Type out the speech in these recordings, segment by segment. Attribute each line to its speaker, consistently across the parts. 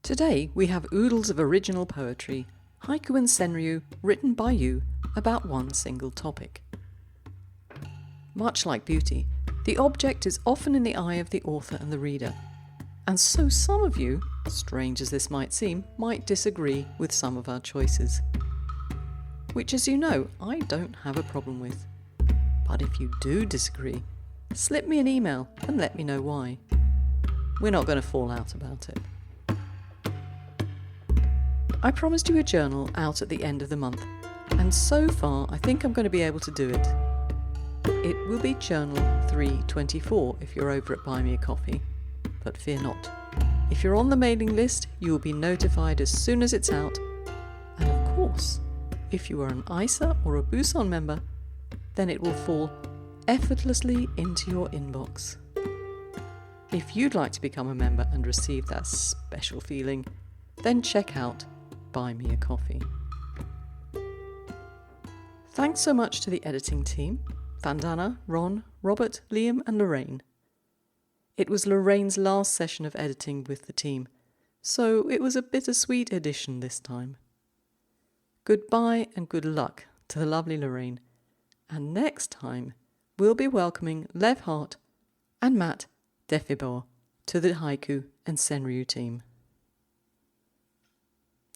Speaker 1: Today we have oodles of original poetry, haiku and senryu written by you about one single topic. Much like beauty, the object is often in the eye of the author and the reader, and so some of you, strange as this might seem, might disagree with some of our choices. Which, as you know, I don't have a problem with. But if you do disagree, slip me an email and let me know why. We're not going to fall out about it. I promised you a journal out at the end of the month, and so far I think I'm going to be able to do it. It will be Journal 324 if you're over at Buy Me a Coffee, but fear not. If you're on the mailing list, you will be notified as soon as it's out, and of course, if you are an Issa or a Buson member, then it will fall effortlessly into your inbox. If you'd like to become a member and receive that special feeling, then check out Buy Me a Coffee. Thanks so much to the editing team, Vandana, Ron, Robert, Liam and Lorraine. It was Lorraine's last session of editing with the team, so it was a bittersweet edition this time. Goodbye and good luck to the lovely Lorraine, and next time we'll be welcoming Lev Hart and Matt Defibor to the Haiku and Senryu team.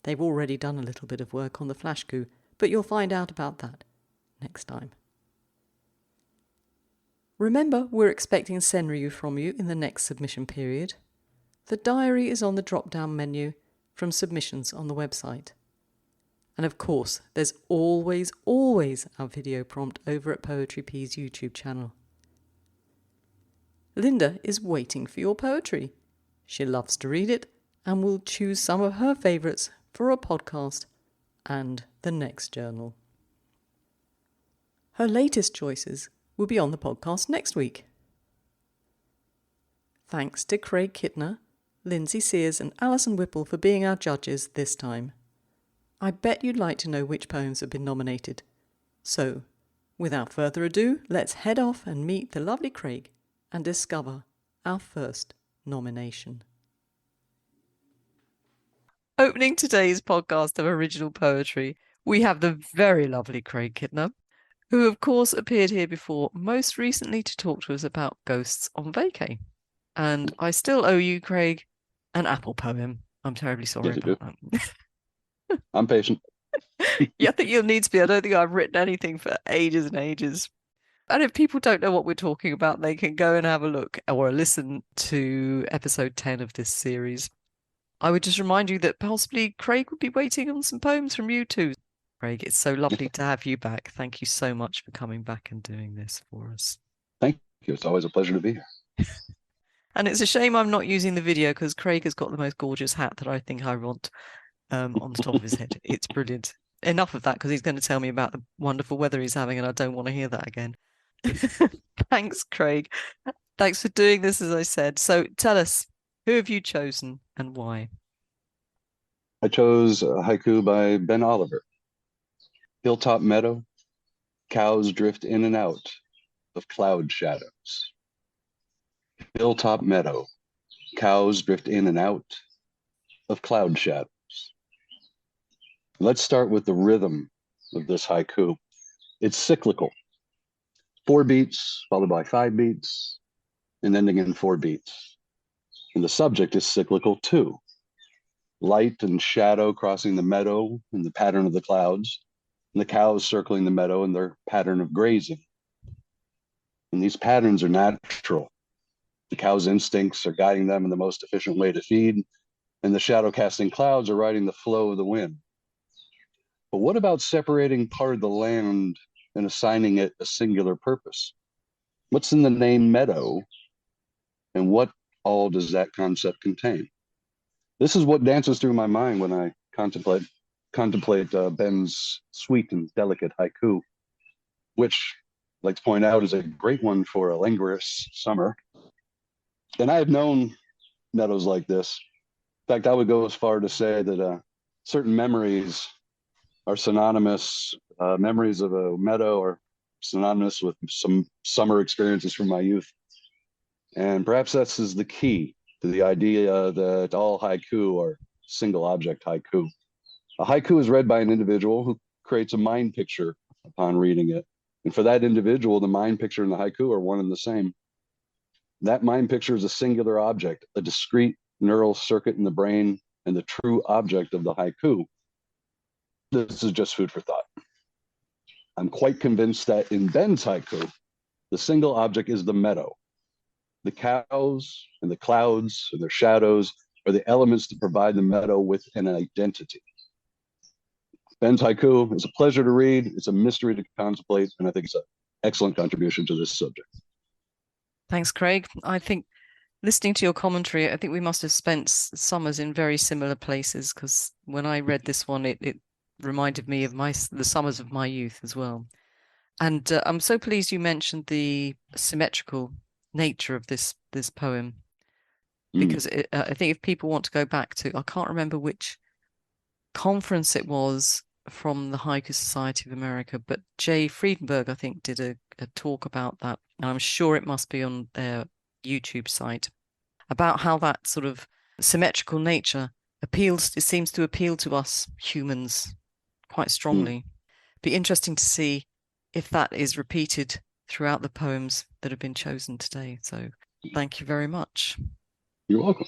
Speaker 1: They've already done a little bit of work on the flashku, but you'll find out about that next time. Remember, we're expecting Senryu from you in the next submission period. The diary is on the drop-down menu from submissions on the website. And of course, there's always our video prompt over at Poetry P's YouTube channel. Linda is waiting for your poetry. She loves to read it and will choose some of her favourites for a podcast and the next journal. Her latest choices will be on the podcast next week. Thanks to Craig Kittner, Lindsay Sears and Alison Whipple for being our judges this time. I bet you'd like to know which poems have been nominated. So, without further ado, let's head off and meet the lovely Craig and discover our first nomination. Opening today's podcast of original poetry, we have the very lovely Craig Kittner, who of course appeared here before, most recently to talk to us about Ghosts on Vacay. And I still owe you, Craig, an apple poem. I'm terribly sorry about that.
Speaker 2: I'm patient.
Speaker 1: Yeah, I think you'll need to be. I don't think I've written anything for ages and ages. And if people don't know what we're talking about, they can go and have a look or listen to episode 10 of this series. I would just remind you that possibly Craig would be waiting on some poems from you too. Craig, it's so lovely to have you back. Thank you so much for coming back and doing this for us.
Speaker 2: Thank you. It's always a pleasure to be here.
Speaker 1: And it's a shame I'm not using the video because Craig has got the most gorgeous hat that I think I want on the top of his head. It's brilliant. Enough of that because he's going to tell me about the wonderful weather he's having and I don't want to hear that again. Thanks, Craig. Thanks for doing this, as I said. So tell us, who have you chosen and why?
Speaker 2: I chose a haiku by Ben Oliver. Hilltop meadow, cows drift in and out of cloud shadows. Hilltop meadow, cows drift in and out of cloud shadows. Let's start with the rhythm of this haiku. It's cyclical. 4 beats, followed by 5 beats, and ending in 4 beats. And the subject is cyclical too. Light and shadow crossing the meadow in the pattern of the clouds, and the cows circling the meadow in their pattern of grazing. And these patterns are natural. The cow's instincts are guiding them in the most efficient way to feed, and the shadow casting clouds are riding the flow of the wind. But what about separating part of the land and assigning it a singular purpose? What's in the name meadow, and what all does that concept contain? This is what dances through my mind when I contemplate Ben's sweet and delicate haiku, which I'd like to point out is a great one for a languorous summer. And I have known meadows like this. In fact, I would go as far to say that certain memories are synonymous. Memories of a meadow are synonymous with some summer experiences from my youth. And perhaps this is the key to the idea that all haiku are single object haiku. A haiku is read by an individual who creates a mind picture upon reading it. And for that individual, the mind picture and the haiku are one and the same. That mind picture is a singular object, a discrete neural circuit in the brain, and the true object of the haiku. This is just food for thought. I'm quite convinced that in Ben's haiku, the single object is the meadow. The cows and the clouds and their shadows are the elements that provide the meadow with an identity. Ben's haiku is a pleasure to read, it's a mystery to contemplate, and I think it's an excellent contribution to this subject.
Speaker 1: Thanks, Craig. I think listening to your commentary, I think we must have spent summers in very similar places, because when I read this one, it reminded me of the summers of my youth as well. And I'm so pleased you mentioned the symmetrical nature of this poem, because I think if people want to go back to, I can't remember which conference it was from the Haiku Society of America, but Jay Friedenberg, I think, did a talk about that, and I'm sure it must be on their YouTube site, about how that sort of symmetrical nature it seems to appeal to us humans quite strongly. Be interesting to see if that is repeated throughout the poems that have been chosen today. So thank you very much.
Speaker 2: You're welcome.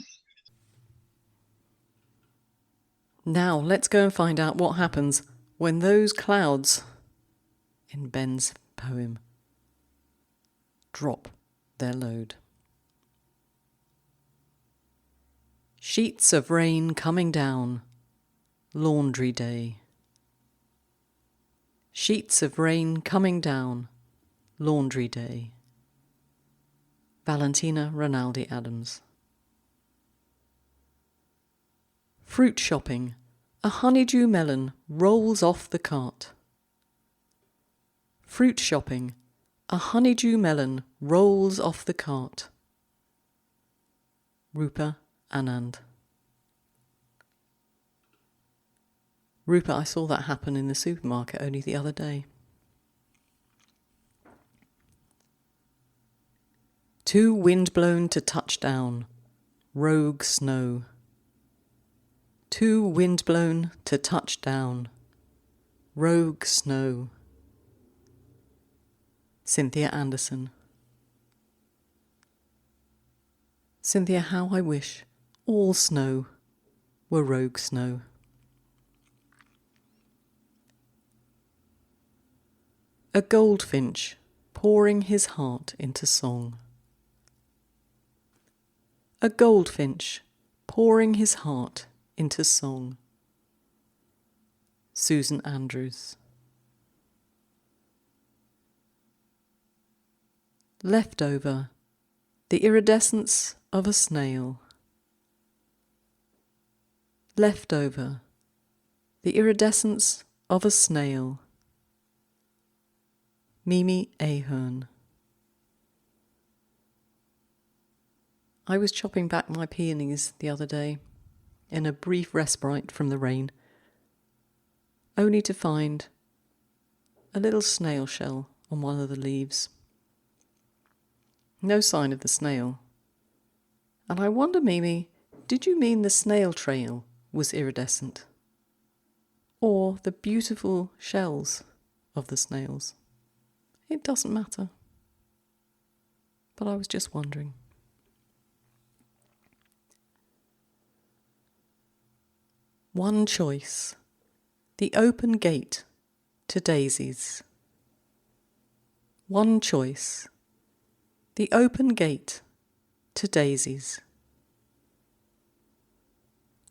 Speaker 1: Now let's go and find out what happens when those clouds in Ben's poem drop their load. Sheets of rain coming down, laundry day. Sheets of rain coming down, laundry day. Valentina Rinaldi Adams. Fruit shopping, a honeydew melon rolls off the cart. Fruit shopping, a honeydew melon rolls off the cart. Rupa Anand. Rupa, I saw that happen in the supermarket only the other day. Too windblown to touch down, rogue snow. Too windblown to touch down, rogue snow. Cynthia Anderson. Cynthia, how I wish all snow were rogue snow. A goldfinch pouring his heart into song. A goldfinch pouring his heart into song. Susan Andrews. Leftover, the iridescence of a snail. Leftover, the iridescence of a snail. Mimi Ahern. I was chopping back my peonies the other day in a brief respite from the rain, only to find a little snail shell on one of the leaves. No sign of the snail. And I wonder, Mimi, did you mean the snail trail was iridescent? Or the beautiful shells of the snails? It doesn't matter. But I was just wondering. One choice, the open gate to daisies. One choice, the open gate to daisies.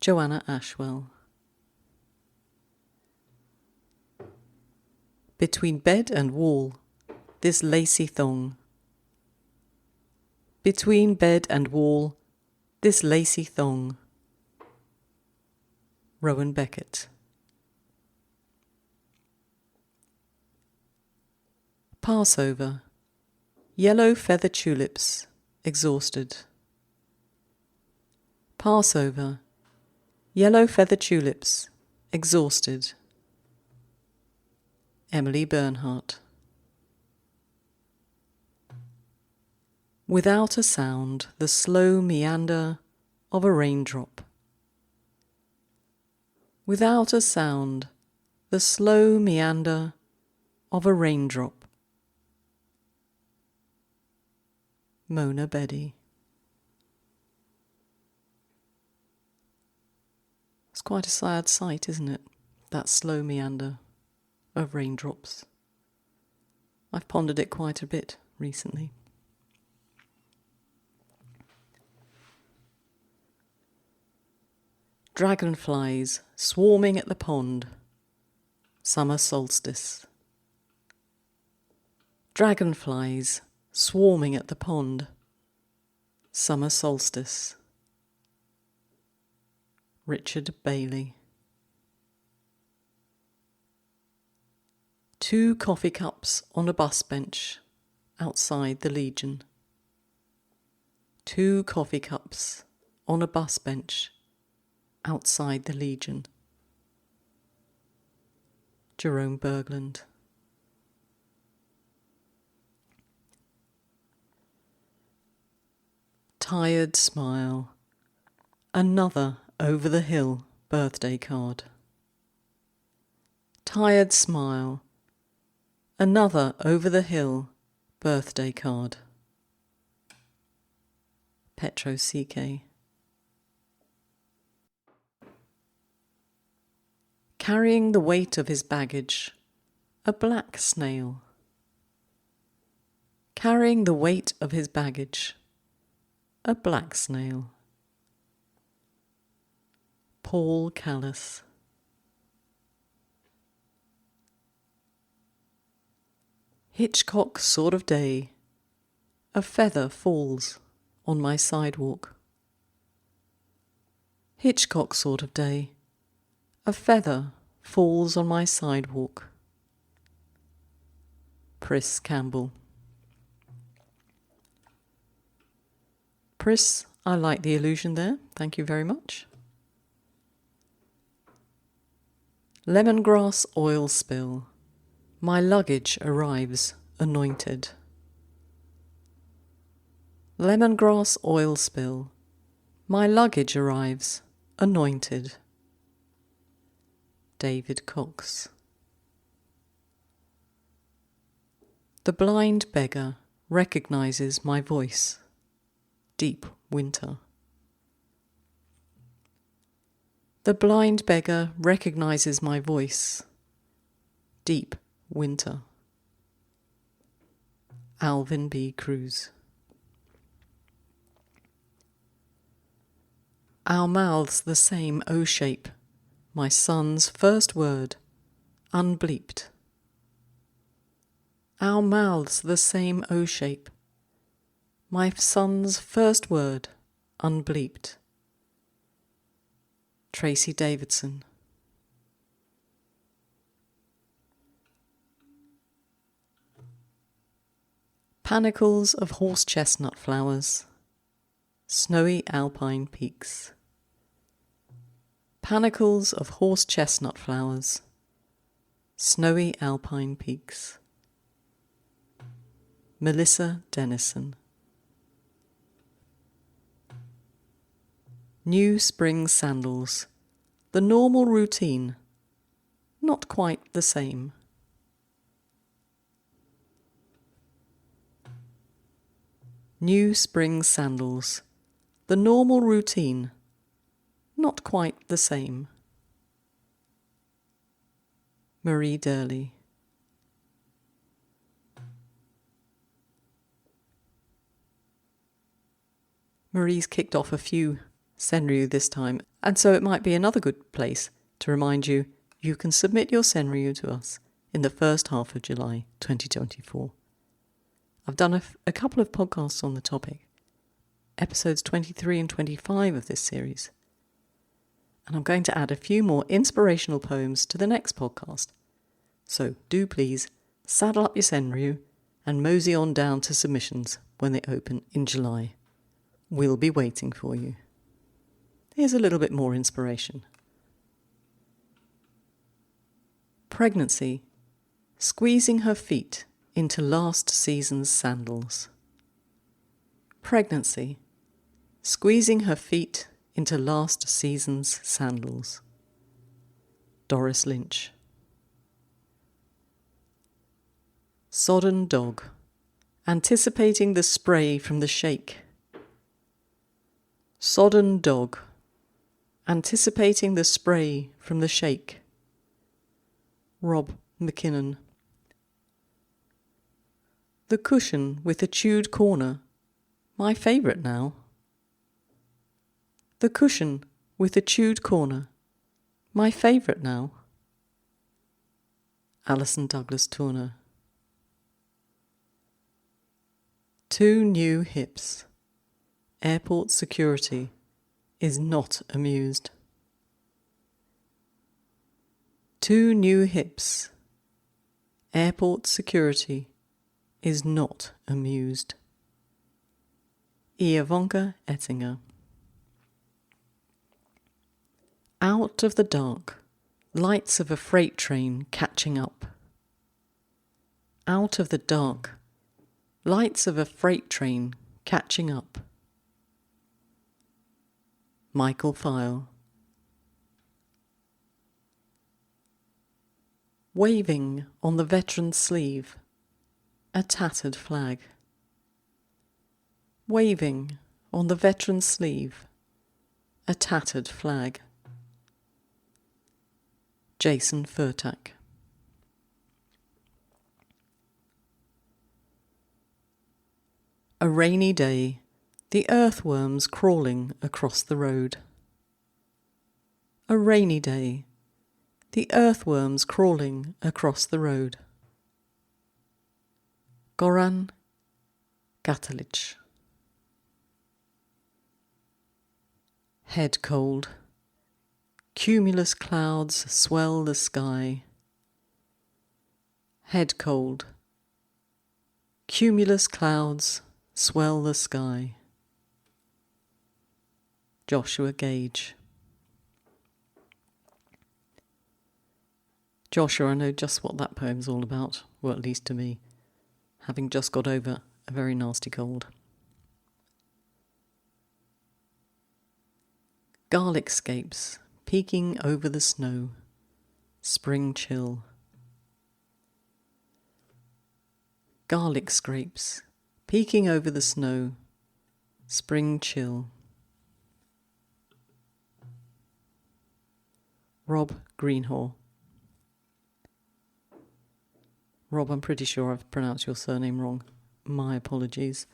Speaker 1: Joanna Ashwell. Between bed and wall, this lacy thong. Between bed and wall, this lacy thong. Rowan Beckett. Passover, yellow feather tulips, exhausted. Passover, yellow feather tulips, exhausted. Emily Bernhardt. Without a sound, the slow meander of a raindrop. without a sound, the slow meander of a raindrop. Mona Bedi. It's quite a sad sight, isn't it? That slow meander of raindrops. I've pondered it quite a bit recently. Dragonflies swarming at the pond. Summer solstice. Dragonflies swarming at the pond. Summer solstice. Richard Bailey. 2 coffee cups on a bus bench outside the Legion. 2 coffee cups on a bus bench outside the Legion. Jerome Berglund. Tired smile. Another over the hill birthday card. Tired smile. Another over the hill birthday card. Petro CK. Carrying the weight of his baggage, a black snail. Carrying the weight of his baggage, a black snail. Paul Callis. Hitchcock sort of day, a feather falls on my sidewalk. Hitchcock sort of day, a feather falls on my sidewalk. Pris Campbell. Pris, I like the illusion there. Thank you very much. Lemongrass oil spill. My luggage arrives anointed. Lemongrass oil spill. My luggage arrives anointed. David Cox. The blind beggar recognizes my voice. Deep winter. The blind beggar recognizes my voice. Deep winter. Alvin B. Cruz. Our mouths the same O-shape. My son's first word, unbleeped. Our mouths the same O-shape. My son's first word, unbleeped. Tracy Davidson. Panicles of horse chestnut flowers. Snowy alpine peaks. Panicles of horse chestnut flowers. Snowy alpine peaks. Melissa Dennison. New spring sandals. The normal routine. Not quite the same. New spring sandals. The normal routine. Not quite the same. Marie Durley. Marie's kicked off a few Senryu this time, and so it might be another good place to remind you you can submit your Senryu to us in the first half of July 2024. I've done a couple of podcasts on the topic, episodes 23 and 25 of this series, and I'm going to add a few more inspirational poems to the next podcast. So do please saddle up your Senryu and mosey on down to submissions when they open in July. We'll be waiting for you. Here's a little bit more inspiration. Pregnancy, squeezing her feet into last season's sandals. Pregnancy, squeezing her feet into last season's sandals. Doris Lynch. Sodden dog, anticipating the spray from the shake. Sodden dog, anticipating the spray from the shake. Rob McKinnon. The cushion with the chewed corner, my favourite now. The cushion with the chewed corner, my favourite now. Alison Douglas Turner. Two new hips. Airport security is not amused. Two new hips. Airport security is not amused. Ivanka Ettinger. Out of the dark, lights of a freight train catching up. Out of the dark, lights of a freight train catching up. Michael File. Waving on the veteran's sleeve, a tattered flag. Waving on the veteran's sleeve, a tattered flag. Jason Furtak. A rainy day, the earthworms crawling across the road. A rainy day, the earthworms crawling across the road. Goran Gatalich. Head cold. Cumulus clouds swell the sky. Head cold. Cumulus clouds swell the sky. Joshua Gage. Joshua, I know just what that poem's all about, or at least to me, having just got over a very nasty cold. Garlic scapes peeking over the snow, spring chill. Garlic scrapes peeking over the snow, spring chill. Rob Greenhaw. Rob, I'm pretty sure I've pronounced your surname wrong. My apologies.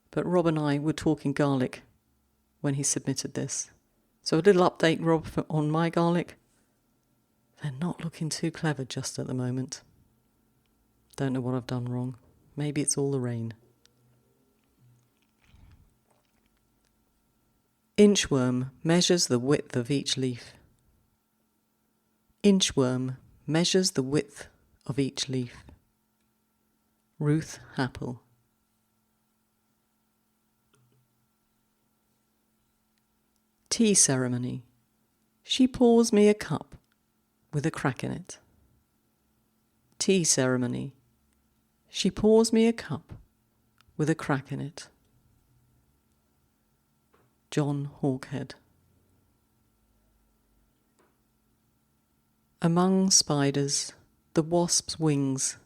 Speaker 1: But Rob and I were talking garlic when he submitted this. So a little update, Rob, on my garlic. They're not looking too clever just at the moment. Don't know what I've done wrong. Maybe it's all the rain. Inchworm measures the width of each leaf. Inchworm measures the width of each leaf. Ruth Happel. Tea ceremony. She pours me a cup with a crack in it. Tea ceremony. She pours me a cup with a crack in it. John Hawkhead. Among spiders, the wasp's wings,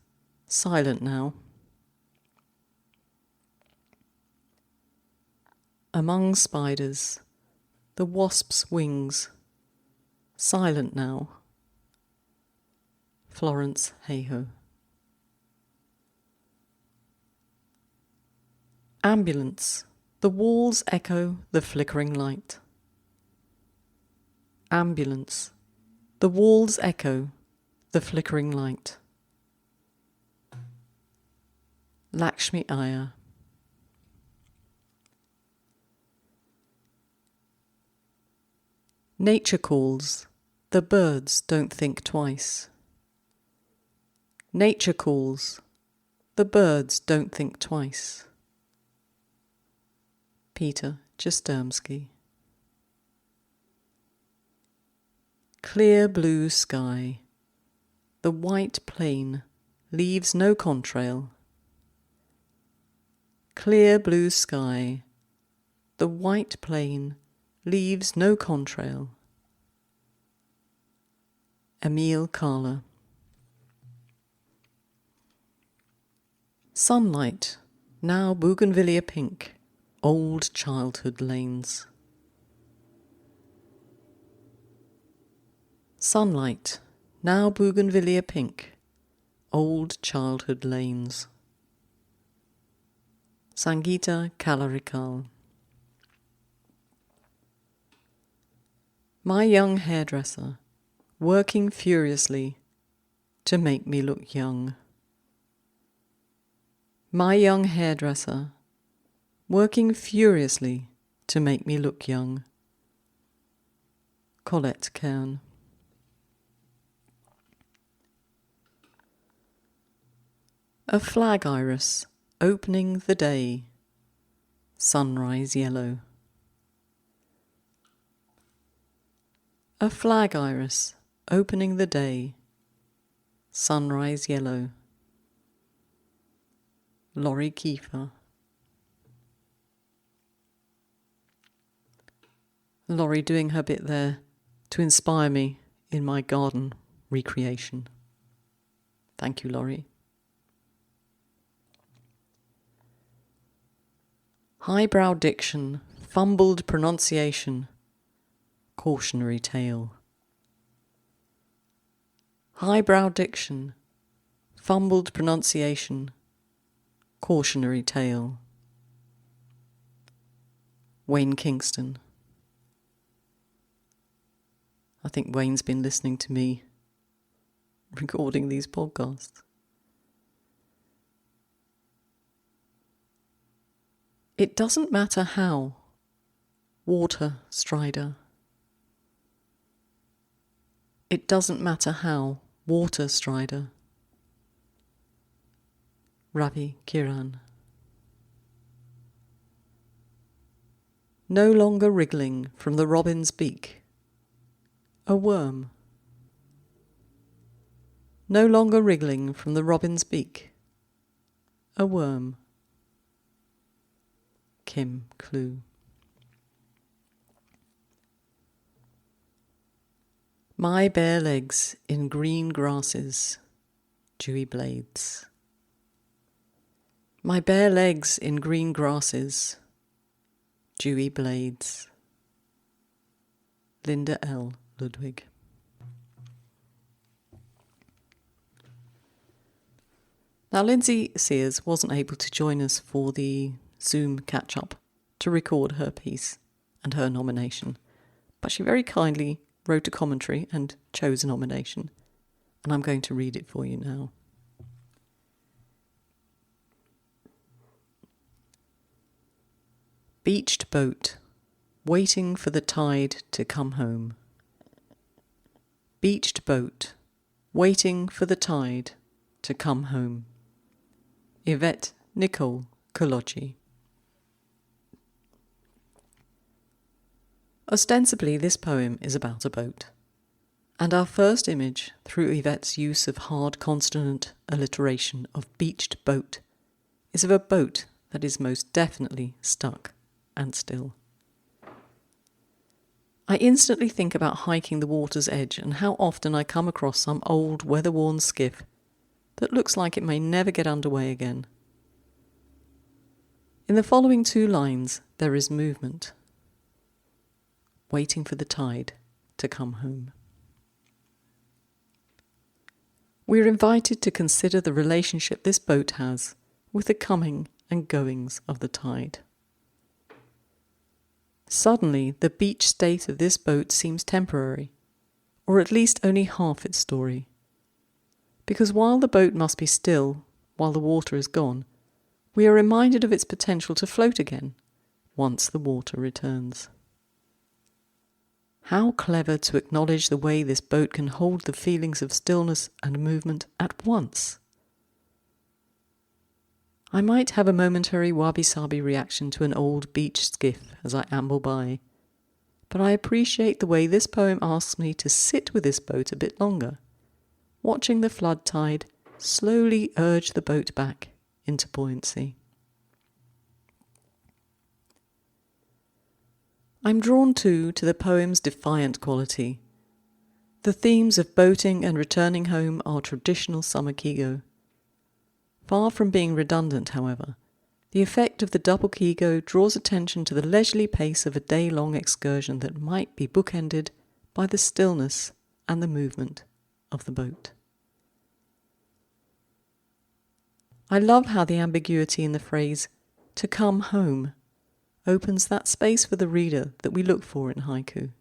Speaker 1: silent now. Among spiders, the wasp's wings, silent now. Florence Hayhoe. Ambulance, the walls echo the flickering light. Ambulance, the walls echo the flickering light. Lakshmi Iyer. Nature calls, the birds don't think twice. Nature calls, the birds don't think twice. Peter Jastrzemski. Clear blue sky, the white plain leaves no contrail. Clear blue sky, the white plain leaves no contrail. Emile Carla. Sunlight, now bougainvillea pink, old childhood lanes. Sunlight, now bougainvillea pink, old childhood lanes. Sangeeta Kalarikal. My young hairdresser, working furiously to make me look young. My young hairdresser, working furiously to make me look young. Colette Kern. A flag iris opening the day, sunrise yellow. A flag iris opening the day, sunrise yellow. Laurie Kiefer. Laurie doing her bit there to inspire me in my garden recreation. Thank you, Laurie. Highbrow diction, fumbled pronunciation, cautionary tale. Highbrow diction, fumbled pronunciation, cautionary tale. Wayne Kingston. I think Wayne's been listening to me recording these podcasts. It doesn't matter how. Water Strider. It doesn't matter how. Water Strider. Ravi Kiran. No longer wriggling from the robin's beak. A worm. No longer wriggling from the robin's beak. A worm. Kim Clue. My bare legs in green grasses, dewy blades. My bare legs in green grasses, dewy blades. Linda L. Ludwig. Now, Lindsay Sears wasn't able to join us for the Zoom catch-up to record her piece and her nomination, but she very kindly wrote a commentary and chose a nomination, and I'm going to read it for you now. Beached boat, waiting for the tide to come home. Beached boat, waiting for the tide to come home. Yvette Nicole Cologgi. Ostensibly, this poem is about a boat, and our first image, through Yvette's use of hard consonant alliteration of beached boat, is of a boat that is most definitely stuck and still. I instantly think about hiking the water's edge and how often I come across some old weather-worn skiff that looks like it may never get underway again. In the following two lines, there is movement. Waiting for the tide to come home. We are invited to consider the relationship this boat has with the coming and goings of the tide. Suddenly, the beach state of this boat seems temporary, or at least only half its story. Because while the boat must be still, while the water is gone, we are reminded of its potential to float again, once the water returns. How clever to acknowledge the way this boat can hold the feelings of stillness and movement at once. I might have a momentary wabi-sabi reaction to an old beach skiff as I amble by, but I appreciate the way this poem asks me to sit with this boat a bit longer, watching the flood tide slowly urge the boat back into buoyancy. I'm drawn too to the poem's defiant quality, The themes of boating and returning home are traditional summer kigo. Far from being redundant, however, the effect of the double kigo draws attention to the leisurely pace of a day-long excursion that might be bookended by the stillness and the movement of the boat. I love how the ambiguity in the phrase "to come home" opens that space for the reader that we look for in haiku.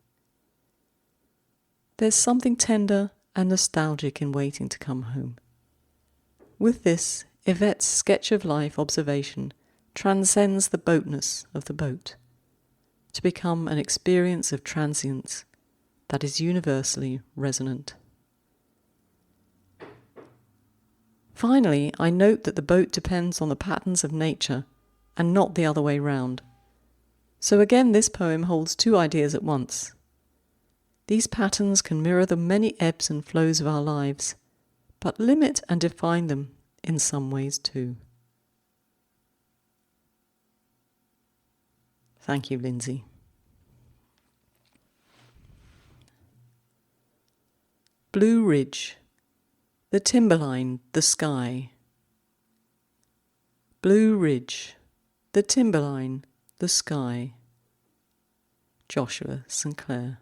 Speaker 1: There's something tender and nostalgic in waiting to come home. With this, Yvette's sketch of life observation transcends the boatness of the boat to become an experience of transience that is universally resonant. Finally, I note that the boat depends on the patterns of nature and not the other way round. So again, this poem holds two ideas at once. These patterns can mirror the many ebbs and flows of our lives, but limit and define them in some ways too. Thank you, Lindsay. Blue Ridge, the timberline, the sky. Blue Ridge, the timberline, the sky. Joshua St. Clair.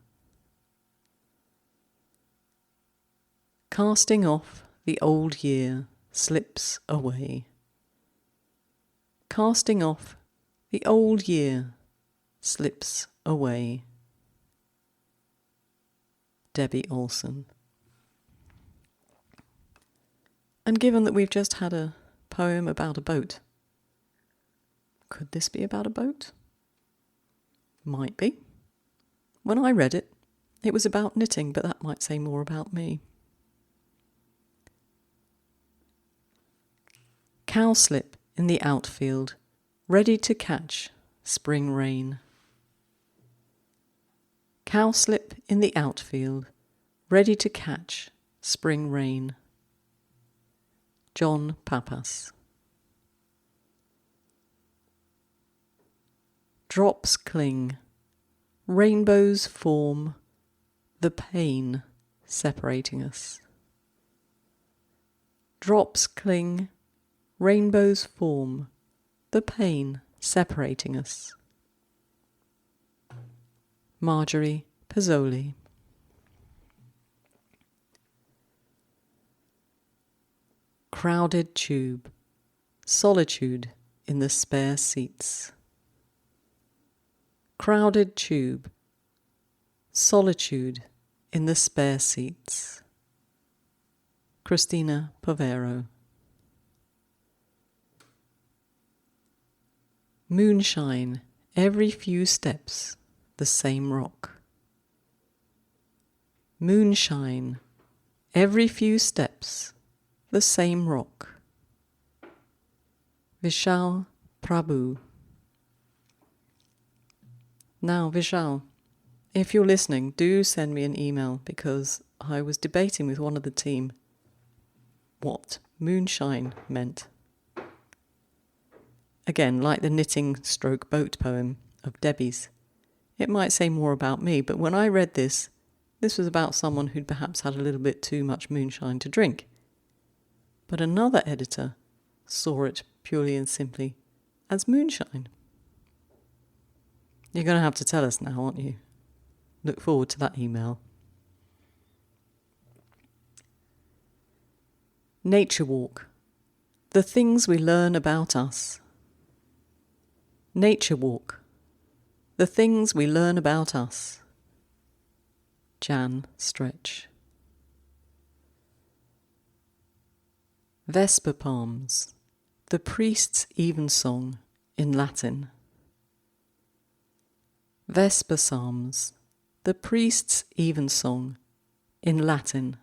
Speaker 1: Casting off, the old year slips away. Casting off, the old year slips away. Debbie Olson. And given that we've just had a poem about a boat, could this be about a boat? Might be. When I read it, it was about knitting, but that might say more about me. Cowslip in the outfield, ready to catch spring rain. Cowslip in the outfield, ready to catch spring rain. John Papas. Drops cling, rainbows form, the pain separating us. Drops cling, rainbows form, the pain separating us. Marjorie Pizzoli. Crowded tube, solitude in the spare seats. Crowded tube, solitude in the spare seats. Christina Povero. Moonshine, every few steps, the same rock. Moonshine, every few steps, the same rock. Vishal Prabhu. Now, Vishal, if you're listening, do send me an email, because I was debating with one of the team what moonshine meant. Again, like the knitting stroke boat poem of Debbie's, it might say more about me, but when I read this was about someone who'd perhaps had a little bit too much moonshine to drink. But another editor saw it purely and simply as moonshine. You're going to have to tell us now, aren't you? Look forward to that email. Nature Walk, the things we learn about us. Nature Walk, the things we learn about us. Jan Stretch. Vesper Palms, the priest's evensong in Latin. Vesper Psalms, the priest's evensong in Latin.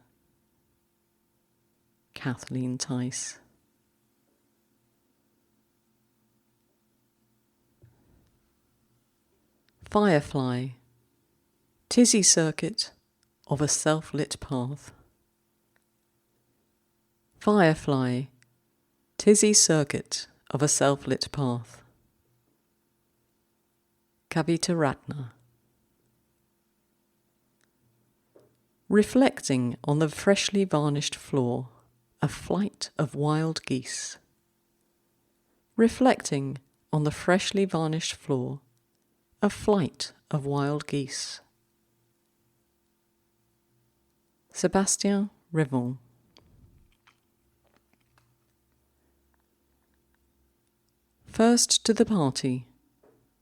Speaker 1: Kathleen Tice. Firefly, tizzy circuit of a self-lit path. Firefly, tizzy circuit of a self-lit path. Kavita Ratna. reflecting on the freshly varnished floor, a flight of wild geese. Reflecting on the freshly varnished floor, a flight of wild geese. Sébastien Revon. First to the party,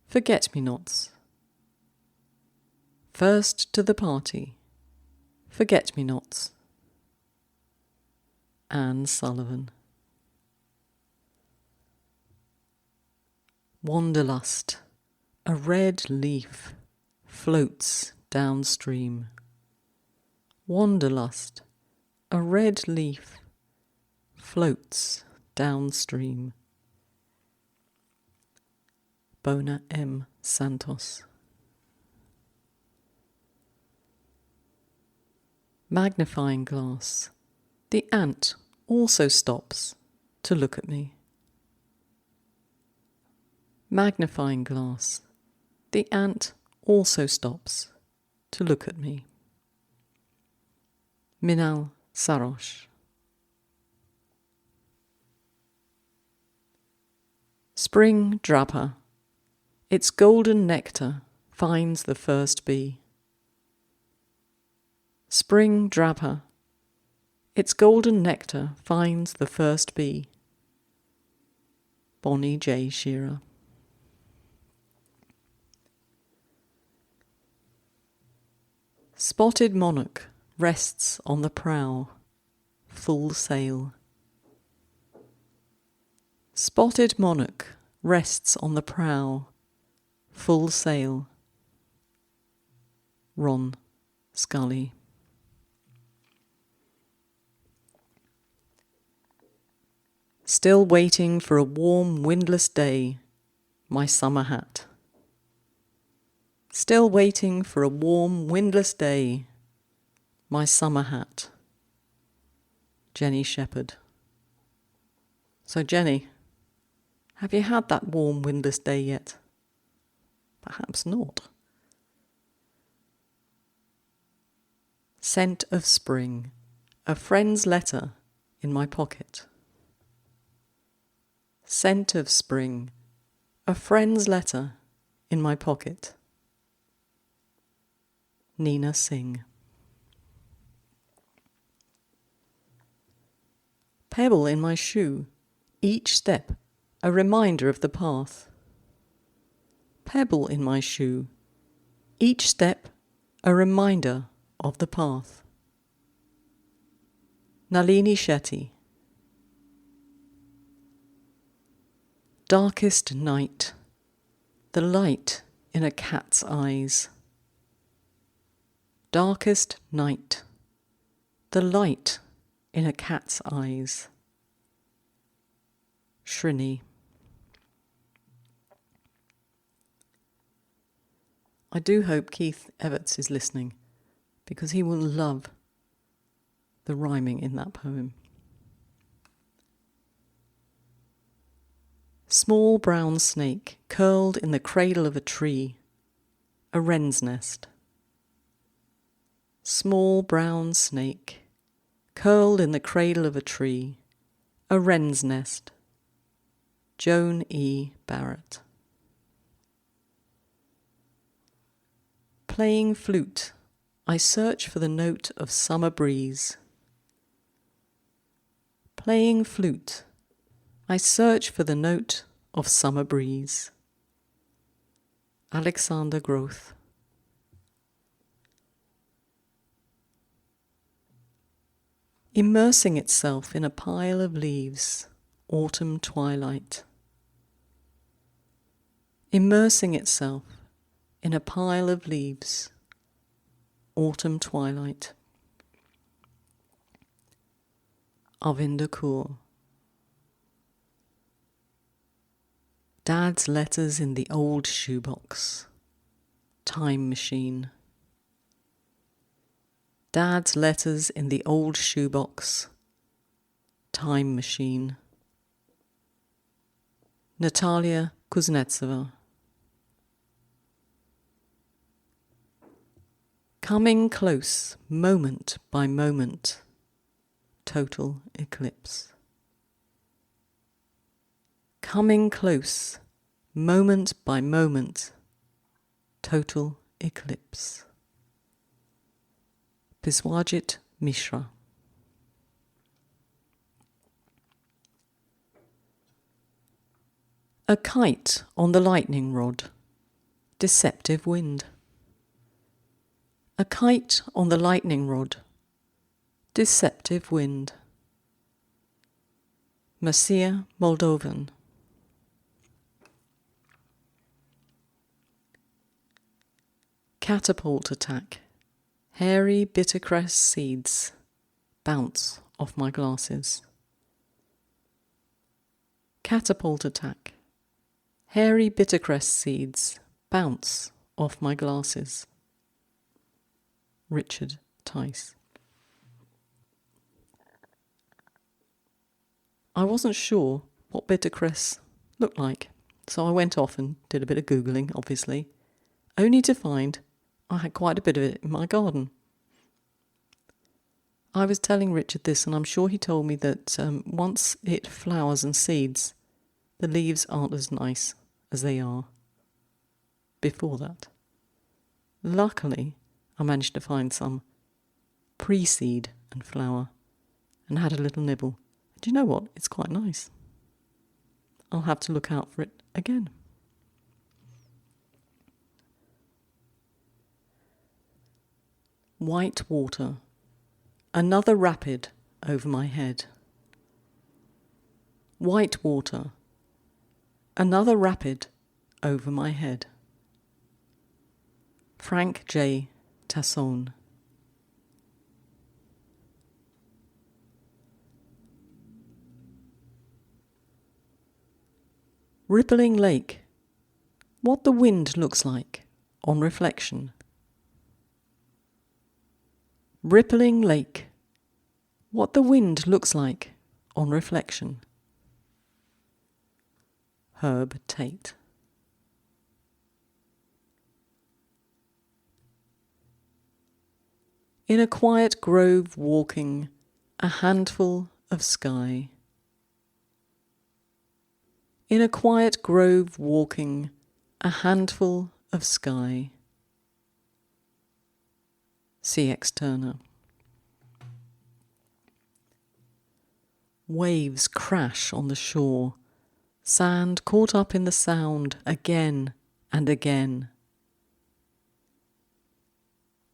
Speaker 1: forget-me-nots. First to the party, forget-me-nots. Anne Sullivan. Wanderlust, a red leaf, floats downstream. Wanderlust, a red leaf, floats downstream. Bona M. Santos. Magnifying glass. The ant also stops to look at me. Magnifying glass. The ant also stops to look at me. Minal Sarosh. Spring drapa. Its golden nectar finds the first bee. Spring drapa. Its golden nectar finds the first bee. Bonnie J. Shearer. Spotted monarch rests on the prow, full sail. Spotted monarch rests on the prow, full sail. Ron Scully. Still waiting for a warm, windless day, my summer hat. Still waiting for a warm, windless day, my summer hat. Jenny Shepherd. So Jenny, have you had that warm, windless day yet? Perhaps not. Scent of spring, a friend's letter in my pocket. Scent of spring, a friend's letter in my pocket. Nina Singh. Pebble in my shoe, each step a reminder of the path. Pebble in my shoe, each step a reminder of the path. Nalini Shetty. Darkest night, the light in a cat's eyes. Darkest night, the light in a cat's eyes. Shrini. I do hope Keith Everts is listening, because he will love the rhyming in that poem. Small brown snake curled in the cradle of a tree, a wren's nest. Small brown snake curled in the cradle of a tree, a wren's nest. Joan E. Barrett. Playing flute, I search for the note of summer breeze. Playing flute, I search for the note of summer breeze. Alexander Groth. Immersing itself in a pile of leaves, autumn twilight. Immersing itself in a pile of leaves, autumn twilight. Arvinder Kaur. Dad's letters in the old shoebox. Time machine. Dad's letters in the old shoebox. Time machine. Natalia Kuznetsova. Coming close, moment by moment, total eclipse. Coming close, moment by moment, total eclipse. Biswajit Mishra. A kite on the lightning rod, deceptive wind. A kite on the lightning rod, deceptive wind. Marcia Moldovan. Catapult attack, hairy bittercress seeds bounce off my glasses. Catapult attack, hairy bittercress seeds bounce off my glasses. Richard Tice. I wasn't sure what bittercress looked like, so I went off and did a bit of Googling, obviously, only to find I had quite a bit of it in my garden. I was telling Richard this, and I'm sure he told me that once it flowers and seeds, the leaves aren't as nice as they are before that. Luckily, I managed to find some pre-seed and flower and had a little nibble. Do you know what? It's quite nice. I'll have to look out for it again. White water. Another rapid over my head. White water. Another rapid over my head. Frank J. Tasson. Rippling lake. What the wind looks like on reflection. Rippling lake. What the wind looks like on reflection. Herb Tate. In a quiet grove walking, a handful of sky. In a quiet grove walking, a handful of sky. C.X. Turner. Waves crash on the shore, sand caught up in the sound again and again.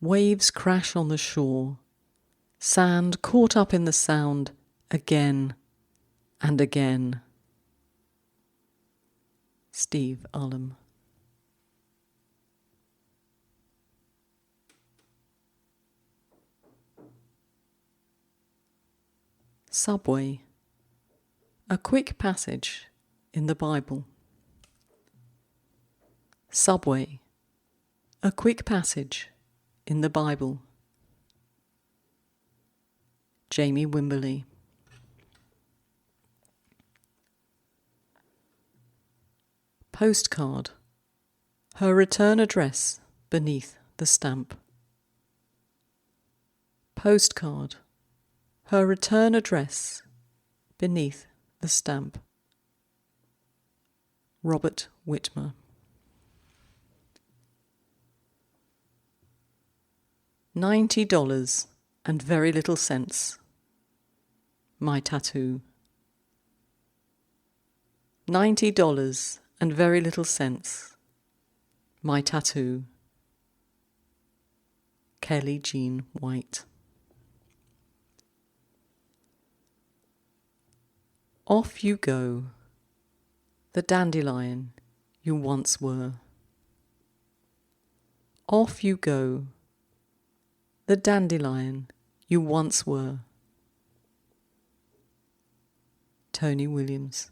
Speaker 1: Waves crash on the shore, sand caught up in the sound again and again. Steve Ullum. Subway. A quick passage in the Bible. Subway. A quick passage in the Bible. Jamie Wimberley. Postcard. Her return address beneath the stamp. Postcard. Her return address beneath the stamp. Robert Whitmer. $90 and very little sense. My tattoo. $90 and very little sense. My tattoo. Kelly Jean White. Off you go, the dandelion you once were. Off you go, the dandelion you once were. Tony Williams.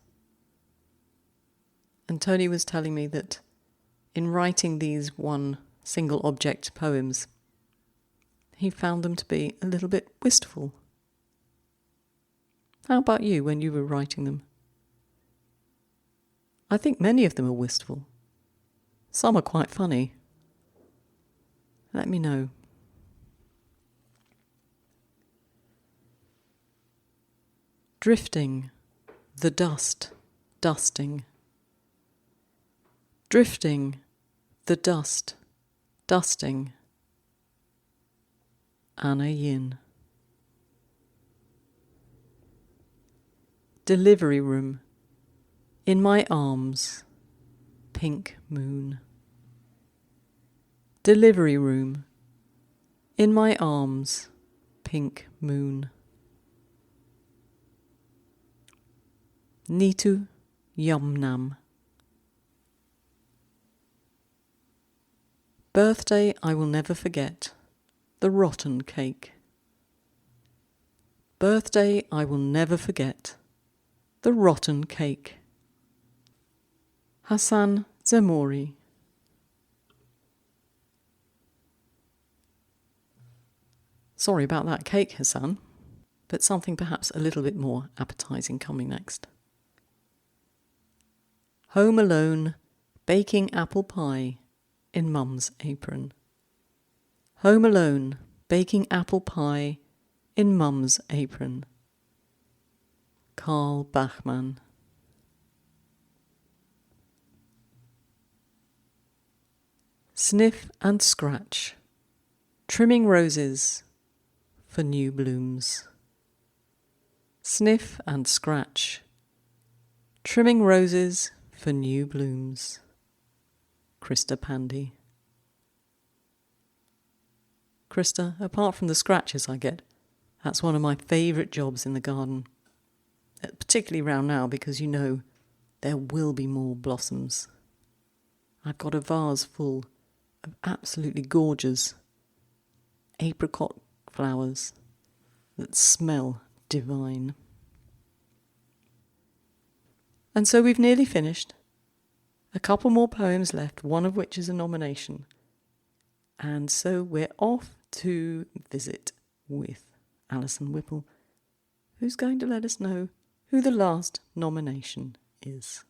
Speaker 1: And Tony was telling me that in writing these one single object poems, he found them to be a little bit wistful. How about you when you were writing them? I think many of them are wistful. Some are quite funny. Let me know. Drifting, the dust, dusting. Drifting, the dust, dusting. Anna Yin. Delivery room. In my arms. Pink moon. Delivery room. In my arms. Pink moon. Nitu Yumnam. Birthday I will never forget. The rotten cake. Birthday I will never forget. The rotten cake. Hassan Zemori. Sorry about that cake, Hassan, but something perhaps a little bit more appetising coming next. Home alone, baking apple pie in Mum's apron. Home alone, baking apple pie in Mum's apron. Karl Bachmann. Sniff and scratch. Trimming roses for new blooms. Sniff and scratch. Trimming roses for new blooms. Krista Pandy. Krista, apart from the scratches I get, that's one of my favourite jobs in the garden. Particularly round now because you know there will be more blossoms. I've got a vase full of absolutely gorgeous apricot flowers that smell divine. And so we've nearly finished. A couple more poems left, one of which is a nomination. And so we're off to visit with Alison Whipple, who's going to let us know who the last nomination is.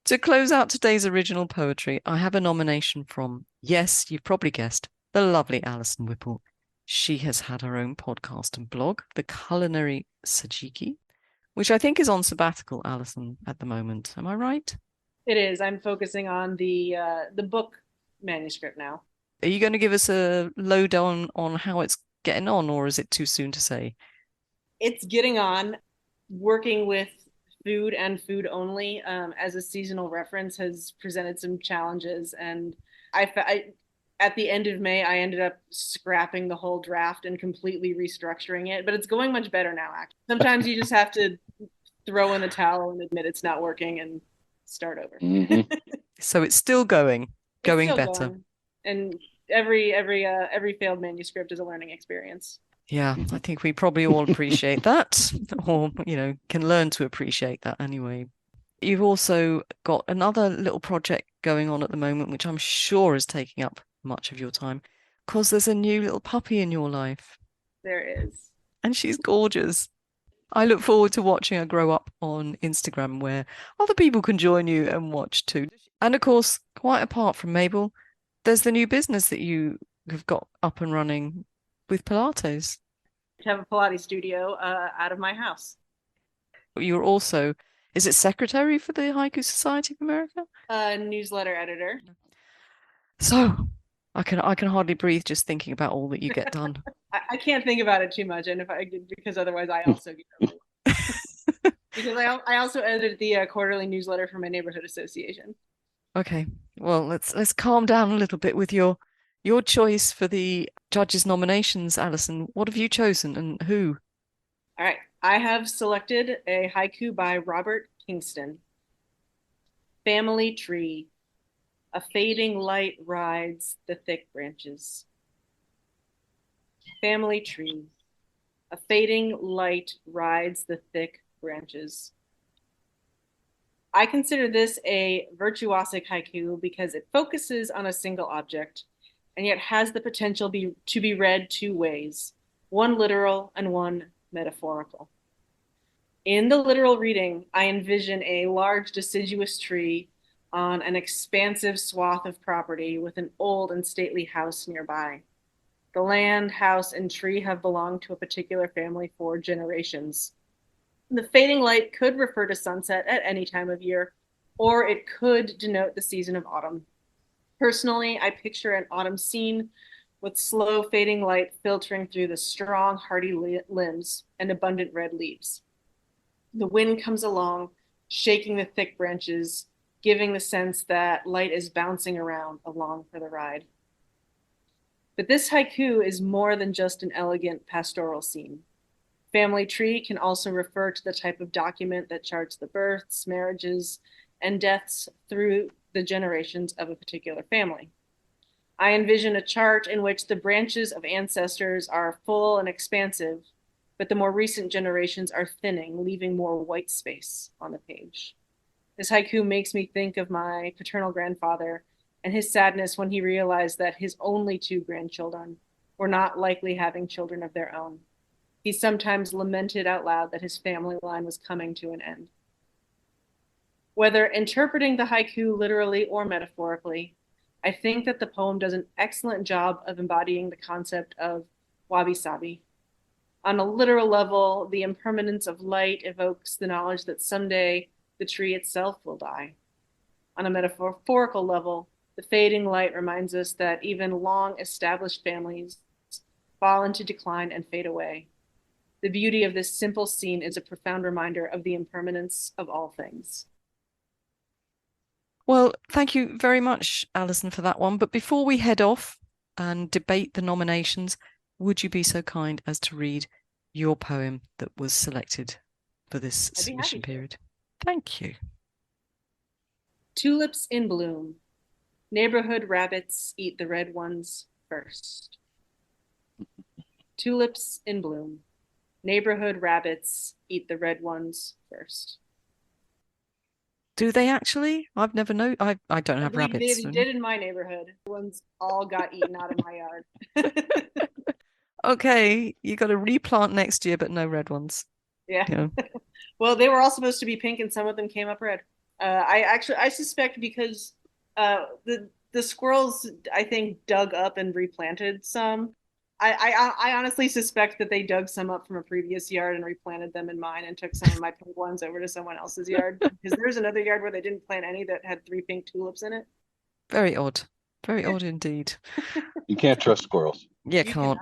Speaker 1: To close out today's original poetry, I have a nomination from, yes, you've probably guessed, the lovely Alison Whipple. She has had her own podcast and blog, The Culinary Sajiki, which I think is on sabbatical, Alison, at the moment. Am I right?
Speaker 3: It is. I'm focusing on the book manuscript now.
Speaker 1: Are you going to give us a lowdown on how it's getting on, or is it too soon to say?
Speaker 3: It's getting on. Working with food and food only as a seasonal reference has presented some challenges, and I at the end of May I ended up scrapping the whole draft and completely restructuring it, but it's going much better now. Actually, sometimes you just have to throw in the towel and admit it's not working and start over.
Speaker 2: Mm-hmm.
Speaker 1: So it's still going better.
Speaker 3: Going. And every failed manuscript is a learning experience.
Speaker 1: Yeah, I think we probably all appreciate that, or, can learn to appreciate that anyway. You've also got another little project going on at the moment, which I'm sure is taking up much of your time, because there's a new little puppy in your life.
Speaker 3: There is.
Speaker 1: And she's gorgeous. I look forward to watching her grow up on Instagram, where other people can join you and watch too. And of course, quite apart from Mabel, there's the new business that you have got up and running with Pilates.
Speaker 3: I have a Pilates studio out of my house.
Speaker 1: You're also, is it secretary for the Haiku Society of America?
Speaker 3: Newsletter editor.
Speaker 1: So I can hardly breathe just thinking about all that you get done.
Speaker 3: I can't think about it too much, and because otherwise I also get overwhelmed. Because I also edited the quarterly newsletter for my neighborhood association.
Speaker 1: Okay, well let's calm down a little bit with your choice for the judges' nominations, Alison. What have you chosen and who?
Speaker 3: All right, I have selected a haiku by Robert Kingston. Family tree, a fading light rides the thick branches. Family tree, a fading light rides the thick branches. I consider this a virtuosic haiku because it focuses on a single object and yet has the potential to be read two ways, one literal and one metaphorical. In the literal reading, I envision a large deciduous tree on an expansive swath of property with an old and stately house nearby. The land, house, and tree have belonged to a particular family for generations. The fading light could refer to sunset at any time of year, or it could denote the season of autumn. Personally, I picture an autumn scene with slow fading light filtering through the strong, hardy limbs and abundant red leaves. The wind comes along, shaking the thick branches, giving the sense that light is bouncing around along for the ride. But this haiku is more than just an elegant pastoral scene. Family tree can also refer to the type of document that charts the births, marriages, and deaths through the generations of a particular family. I envision a chart in which the branches of ancestors are full and expansive, but the more recent generations are thinning, leaving more white space on the page. This haiku makes me think of my paternal grandfather and his sadness when he realized that his only 2 grandchildren were not likely having children of their own. He sometimes lamented out loud that his family line was coming to an end. Whether interpreting the haiku literally or metaphorically, I think that the poem does an excellent job of embodying the concept of wabi-sabi. On a literal level, the impermanence of light evokes the knowledge that someday the tree itself will die. On a metaphorical level, the fading light reminds us that even long-established families fall into decline and fade away. The beauty of this simple scene is a profound reminder of the impermanence of all things.
Speaker 1: Well, thank you very much, Alison, for that one. But before we head off and debate the nominations, would you be so kind as to read your poem that was selected for this submission period? Thank you.
Speaker 3: Tulips in bloom. Neighborhood rabbits eat the red ones first. Tulips in bloom. Neighborhood rabbits eat the red ones first.
Speaker 1: Do they actually? I've never known. I don't have rabbits.
Speaker 3: They did in my neighborhood. The ones all got eaten out of my yard.
Speaker 1: Okay, you got to replant next year, but no red ones.
Speaker 3: Yeah. Well, they were all supposed to be pink, and some of them came up red. I suspect because the squirrels, I think, dug up and replanted some. I honestly suspect that they dug some up from a previous yard and replanted them in mine and took some of my pink ones over to someone else's yard. Because there's another yard where they didn't plant any that had 3 pink tulips in it.
Speaker 1: Very odd. Very odd indeed.
Speaker 2: You can't trust squirrels.
Speaker 1: Yeah, can't.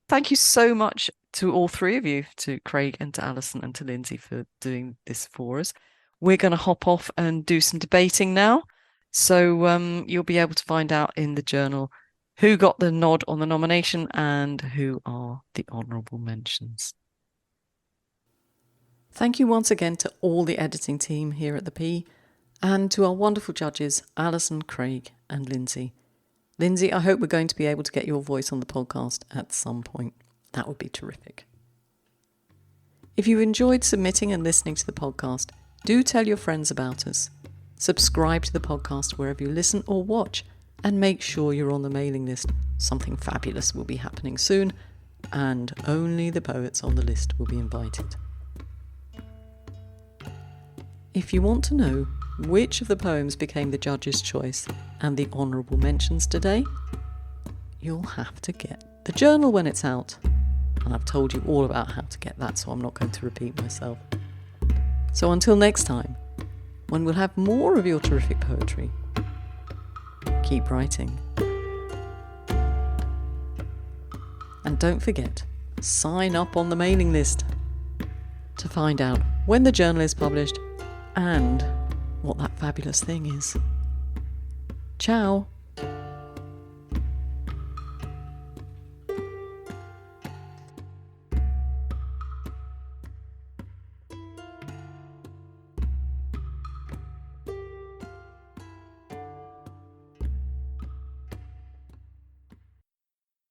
Speaker 1: Thank you so much to all 3 of you, to Craig and to Alison and to Lindsay, for doing this for us. We're going to hop off and do some debating now. So you'll be able to find out in the journal who got the nod on the nomination and who are the honourable mentions. Thank you once again to all the editing team here at the P, and to our wonderful judges, Alison, Craig and Lindsay. Lindsay, I hope we're going to be able to get your voice on the podcast at some point. That would be terrific. If you enjoyed submitting and listening to the podcast, do tell your friends about us. Subscribe to the podcast wherever you listen or watch, and make sure you're on the mailing list. Something fabulous will be happening soon, and only the poets on the list will be invited. If you want to know which of the poems became the judge's choice and the honourable mentions today, you'll have to get the journal when it's out. And I've told you all about how to get that, so I'm not going to repeat myself. So until next time, when we'll have more of your terrific poetry, keep writing. And don't forget, sign up on the mailing list to find out when the journal is published and what that fabulous thing is. Ciao!